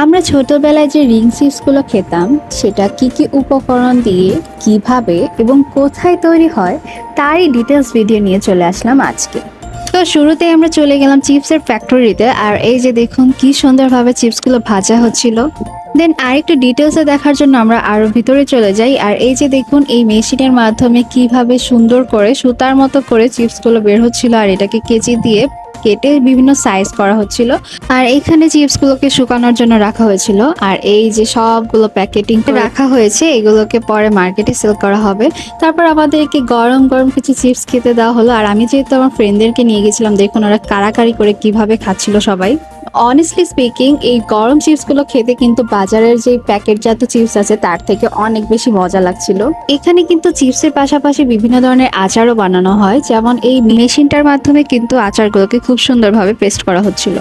আমরা ছোটবেলায় যে রিং চিপসগুলো খেতাম সেটা কি কি উপকরণ দিয়ে কিভাবে এবং কোথায় তৈরি হয় তারই ডিটেলস ভিডিও নিয়ে চলে আসলাম আজকে। তো শুরুতেই আমরা চলে গেলাম চিপসের ফ্যাক্টরিতে, আর এই যে দেখুন কি সুন্দরভাবে চিপসগুলো ভাজা হচ্ছিল। দেন আরেকটু ডিটেলসে দেখার জন্য আমরা আরো ভিতরে চলে যাই, আর এই যে দেখুন এই মেশিনের মাধ্যমে কিভাবে সুন্দর করে সুতার মতো করে চিপসগুলো বের হচ্ছিল, আর এটাকে কেচি দিয়ে কেটে বিভিন্ন সাইজ করা হচ্ছিল। আর এইখানে চিপসগুলোকে শুকানোর জন্য রাখা হয়েছিল, আর এই যে সবগুলো প্যাকেটিং রাখা হয়েছে এগুলোকে পরে মার্কেটে সেল করা হবে। তারপর আমাদেরকে গরম গরম কিছু চিপস খেতে দেওয়া হলো, আর আমি যেহেতু আমার ফ্রেন্ডদেরকে নিয়ে গেছিলাম, দেখুন ওরা কারাকারি করে কিভাবে খাচ্ছিল সবাই। অনেস্টলি স্পিকিং এই গরম চিপসগুলো খেতে কিন্তু বাজারের যে প্যাকেটজাত চিপস আছে তার থেকে অনেক বেশি মজা লাগছিল। এখানে কিন্তু চিপসের পাশাপাশি বিভিন্ন ধরনের আচারও বানানো হয়, যেমন এই মেশিনটার মাধ্যমে কিন্তু আচারগুলোকে খুব সুন্দরভাবে পেস্ট করা হচ্ছিল।